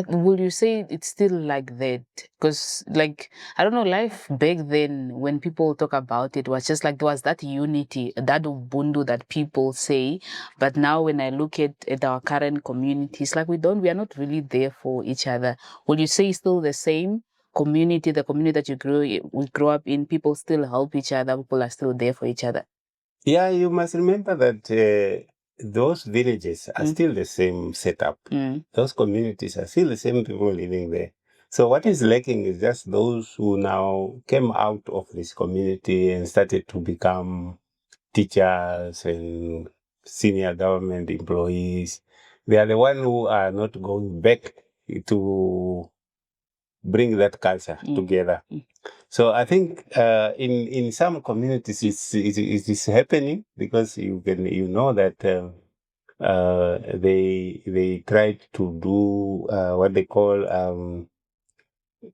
would you say it's still like that? Because, like, I don't know, life back then, when people talk about it, was just like there was that unity, that ubuntu that people say. But now when I look at our current communities, like we are not really there for each other. Would you say it's still the same? The community that we grow up in, people still help each other, people are still there for each other. Yeah, you must remember that those villages are still the same setup. Those communities are still the same people living there. So what is lacking is just those who now came out of this community and started to become teachers and senior government employees. They are the ones who are not going back to bring that culture together. So I think in some communities it is happening, because you know that they tried to do what they call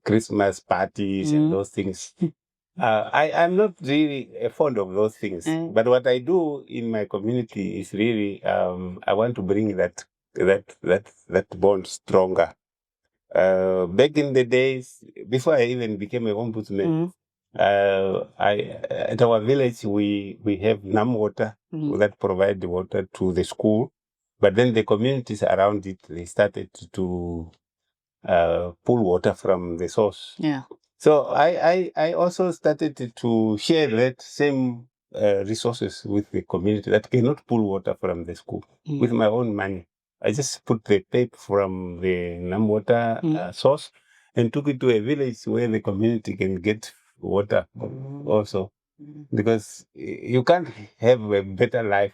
Christmas parties and those things. I'm not really fond of those things, but what I do in my community is really I want to bring that bond stronger. Back in the days, before I even became an ombudsman, at our village we have NAM water that provide the water to the school, but then the communities around it, they started to pull water from the source. So I also started to share that same resources with the community that cannot pull water from the school with my own money. I just put the tape from the NAM water source and took it to a village where the community can get water also. Because you can't have a better life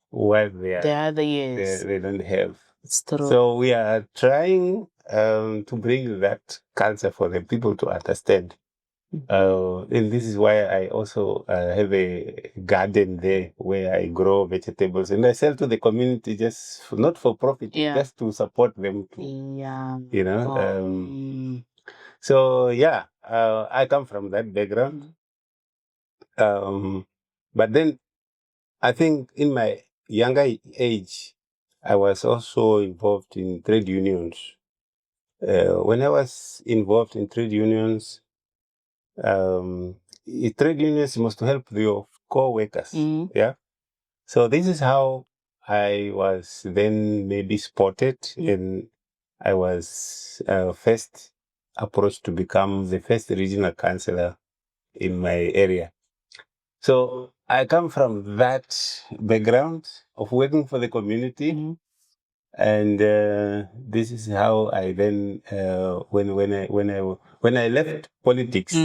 while they don't have. It's true. So we are trying to bring that culture for the people to understand. And this is why I also have a garden there where I grow vegetables and I sell to the community, just not for profit, just to support them. So I come from that background. But then I think in my younger age, I was also involved in trade unions. When I was involved in trade unions, trade unions must help your co-workers. So this is how I was then maybe spotted, and I was first approached to become the first regional councillor in my area. So I come from that background of working for the community. And this is how I then, when I left politics,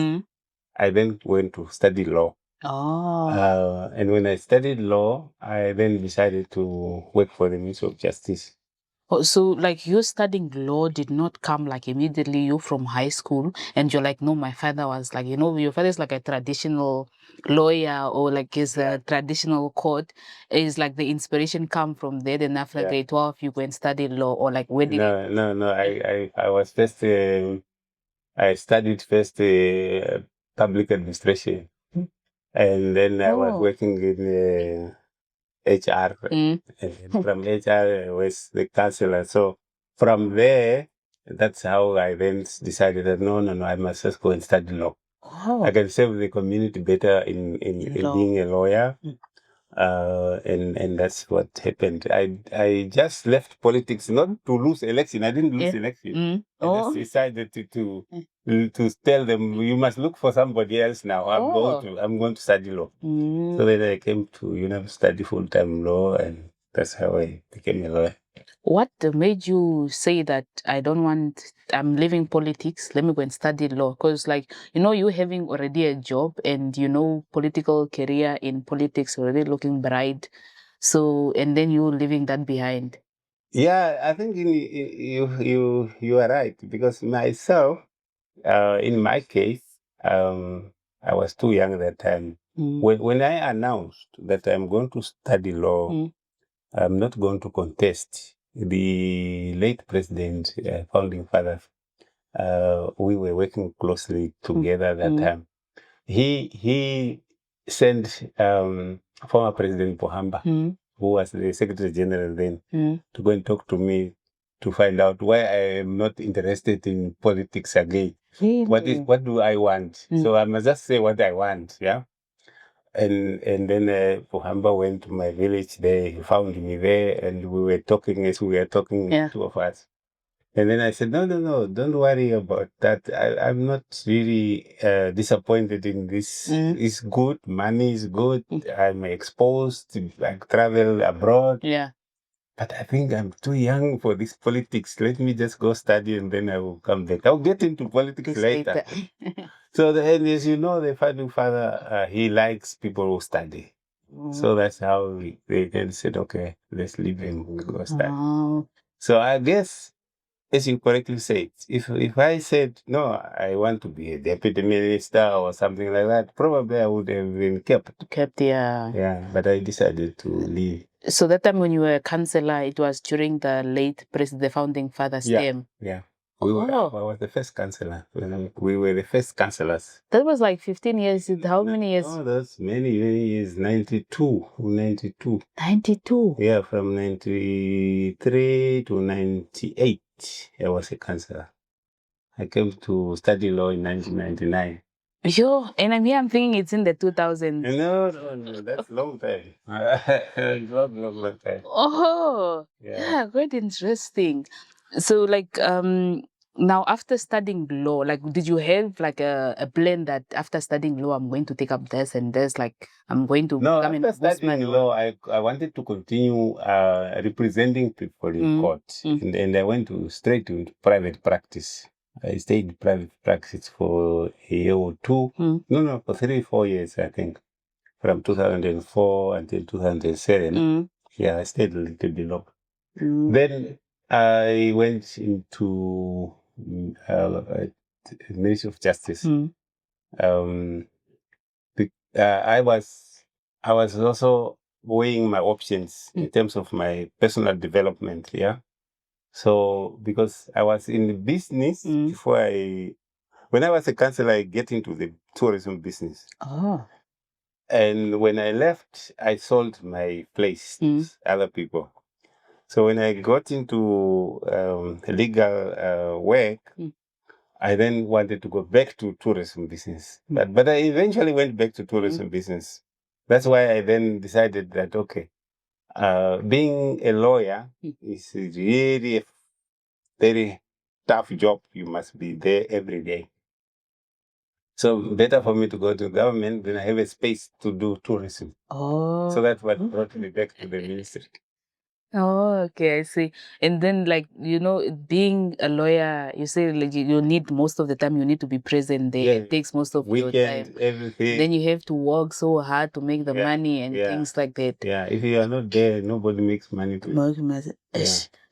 I then went to study law. And when I studied law, I then decided to work for the Ministry of Justice. Oh, so like you studying law did not come like immediately you from high school and you're like, no, my father was like, your father is like a traditional lawyer or like is a traditional court. Is like the inspiration come from there, then after grade 12 you go and study law, or like where did No. I was first, I studied first public administration. And then I was working in HR. And then from HR, I was the counselor. So from there, that's how I then decided that no, I must just go and study law. I can serve the community better in being a lawyer. And that's what happened. I just left politics not to lose election. I didn't lose election. I just decided to tell them, you must look for somebody else now. I'm going to study law. So then I came to study full-time law, and that's how I became a lawyer. What made you say that I'm leaving politics, let me go and study law? Because you having already a job and political career in politics already looking bright. So, and then you leaving that behind. Yeah, I think you are right, because myself, in my case, I was too young at that time. When I announced that I'm going to study law, I'm not going to contest. The late president, founding father, we were working closely together at that time. He sent former President Pohamba, who was the Secretary General then, to go and talk to me to find out why I am not interested in politics again. Really? What do I want? So I must just say what I want, yeah. And then Pohamba went to my village there. He found me there, and we were talking as we were talking, two of us. And then I said, no, don't worry about that. I'm not really disappointed in this. It's good. Money is good. I'm exposed. I travel abroad. Yeah. But I think I'm too young for this politics. Let me just go study and then I will come back. I'll get into politics later. So, and as you know, the founding father, he likes people who study. So that's how they then said, okay, let's leave and go study. So I guess, as you correctly said, if I said, no, I want to be a deputy minister or something like that, probably I would have been kept. Yeah, but I decided to leave. So that time when you were a councillor, it was during the founding father's term? Yeah. I was the first councillor. We were the first councillors. That was like 15 years. How many years? Oh, that's many years. 92. 92? Yeah, from 93 to 98. I was a councillor. I came to study law in 1999. And I'm thinking it's in the 2000s. No, that's a long time. long time. Oh, yeah, quite interesting. So, now after studying law, did you have a plan that after studying law, I'm going to take up this and this, I'm going to become an after studying law, I wanted to continue representing people in court, and I went straight to private practice. I stayed in private practice for a year or two. No, for 3-4 years, I think, from 2004 until 2007. Yeah, I stayed a little bit long. Then I went into Ministry of Justice. I was also weighing my options in terms of my personal development. Yeah. So because I was in the business before when I was a councillor, I get into the tourism business. And when I left, I sold my place to other people. So when I got into legal work, I then wanted to go back to tourism business. But I eventually went back to tourism business. That's why I then decided that, okay, being a lawyer is really a very tough job. You must be there every day. So better for me to go to government, then I have a space to do tourism. Oh. So that's what brought me back to the ministry. Oh, okay, I see. And then, like, being a lawyer, you say like you need most of the time you need to be present there. Yeah. It takes most of your Weekend, time. everything. Then you have to work so hard to make the money and things like that. Yeah, if you are not there, nobody makes money to Yeah.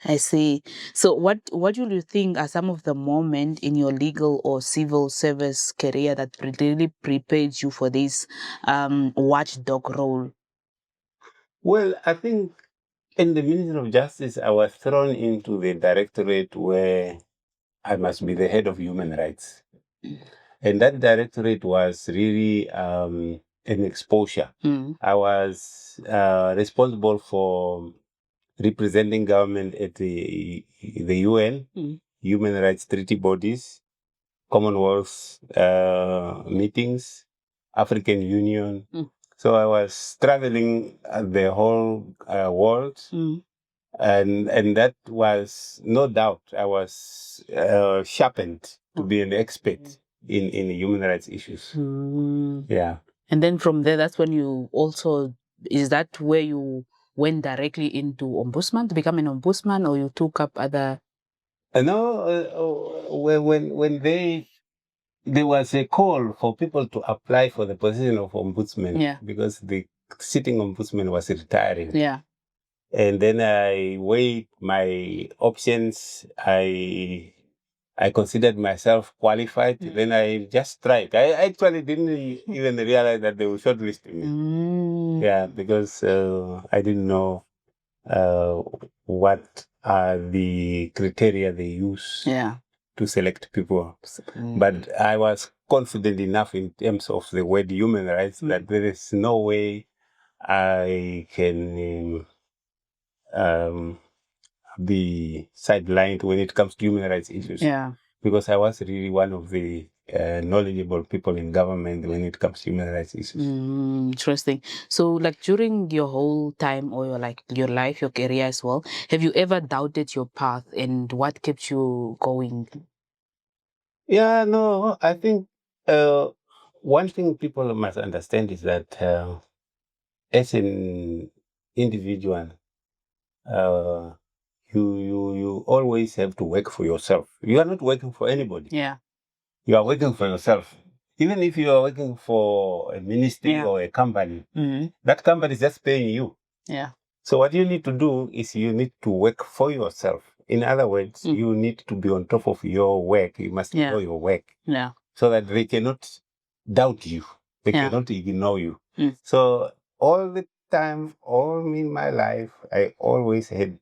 I see. So what do you think are some of the moments in your legal or civil service career that really prepared you for this watchdog role? Well, I think in the Ministry of Justice, I was thrown into the directorate where I must be the head of human rights. And that directorate was really an exposure. I was responsible for representing government at the UN, human rights treaty bodies, Commonwealth meetings, African Union. So I was traveling the whole world. And that was, no doubt, I was sharpened to be an expert in human rights issues. Yeah. And then from there, that's when you also, is that where you went directly into ombudsman, to become an ombudsman, or you took up other? No, when there was a call for people to apply for the position of ombudsman, because the sitting ombudsman was retiring. Yeah. And then I weighed my options. I considered myself qualified. Then I just tried. I actually didn't even realize that they were shortlisting me. Yeah, because I didn't know what are the criteria they use to select people. But I was confident enough in terms of the word human rights that there is no way I can be sidelined when it comes to human rights issues. Yeah. Because I was really one of the knowledgeable people in government when it comes to human rights issues. Interesting. So, like, during your whole time, or your life, your career as well, have you ever doubted your path, and what kept you going? Yeah, no, I think one thing people must understand is that as an individual, you always have to work for yourself. You are not working for anybody. Yeah. You are working for yourself. Even if you are working for a ministry or a company, that company is just paying you. Yeah. So what you need to do is you need to work for yourself. In other words, you need to be on top of your work. You must know your work. Yeah. So that they cannot doubt you. They cannot ignore you. So all the time, all in my life, I always had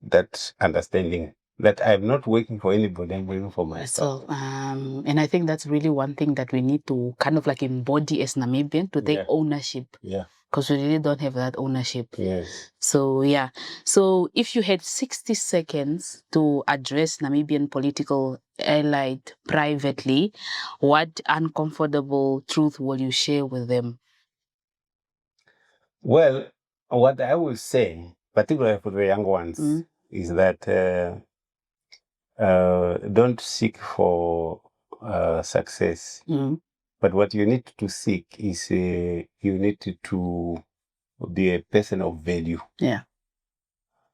that understanding that I'm not working for anybody, I'm working for myself. So, and I think that's really one thing that we need to kind of like embody as Namibian, to take ownership. Yeah. Because we really don't have that ownership. Yes. So, yeah. So, if you had 60 seconds to address Namibian political elite privately, what uncomfortable truth will you share with them? Well, what I will say, particularly for the young ones, is that don't seek for success. But what you need to seek is you need to be a person of value. Yeah.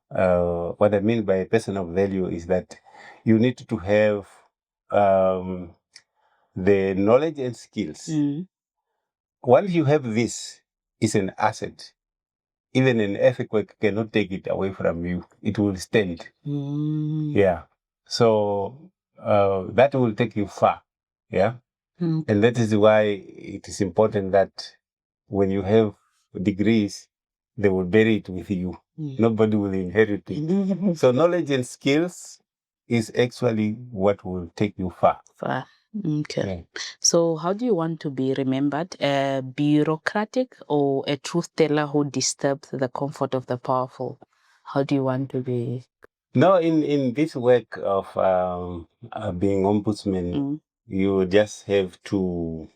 What I mean by a person of value is that you need to have the knowledge and skills. Once you have this, it's an asset. Even an earthquake cannot take it away from you. It will stand. Yeah. So that will take you far. Yeah. And that is why it is important that when you have degrees, they will bury it with you. Nobody will inherit it. So knowledge and skills is actually what will take you far. Far. Okay. Yeah. So how do you want to be remembered? A bureaucratic or a truth teller who disturbs the comfort of the powerful? How do you want to be? No, in this work of being ombudsman, you just have to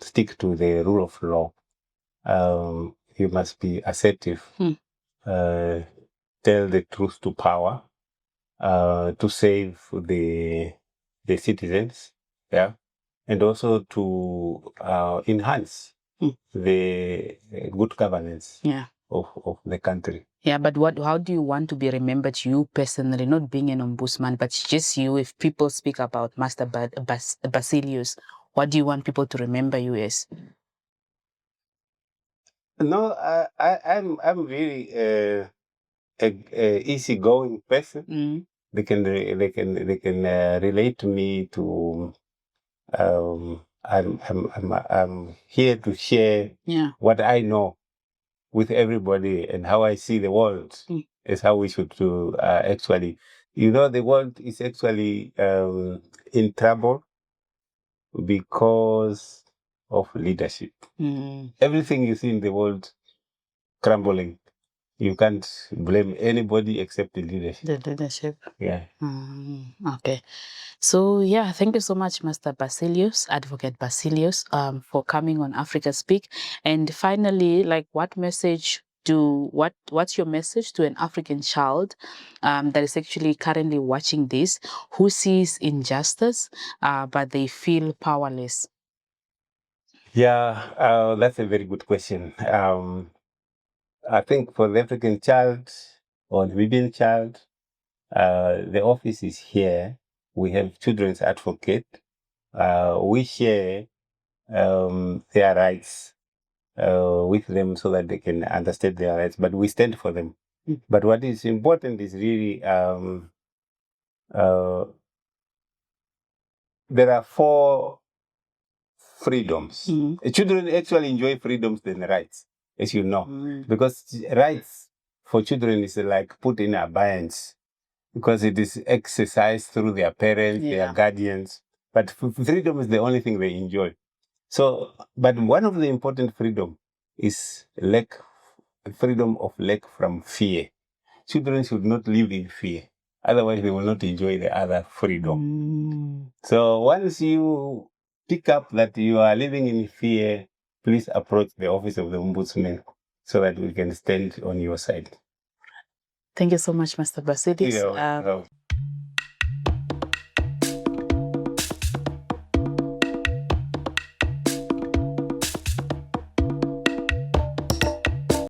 stick to the rule of law. You must be assertive, tell the truth to power, to save the citizens. Yeah. and also to enhance the good governance of the country. Yeah, but how do you want to be remembered, you personally, not being an ombudsman, but just you? If people speak about Master Basilius, what do you want people to remember you as? No, I'm really a easygoing person. They can relate to me to. I'm here to share what I know with everybody and how I see the world is how we should actually. The world is actually in trouble because of leadership. Everything you see in the world crumbling. You can't blame anybody except the leadership. The leadership. Yeah. Okay. So yeah, thank you so much, Master Basilius, Advocate Basilius, for coming on Africa Speak. And finally, like, what's your message to an African child that is actually currently watching this, who sees injustice, but they feel powerless? Yeah, that's a very good question. I think for the African child or Namibian child, the office is here. We have children's advocate. We share their rights with them so that they can understand their rights, but we stand for them. But what is important is really there are 4 freedoms. Children actually enjoy freedoms than rights, as you know, because rights for children is like put in abeyance because it is exercised through their parents, their guardians. But freedom is the only thing they enjoy. So, but one of the important freedom is freedom of lack from fear. Children should not live in fear. Otherwise, they will not enjoy the other freedom. So once you pick up that you are living in fear, please approach the office of the Ombudsman so that we can stand on your side. Thank you so much, Mr. Basilius.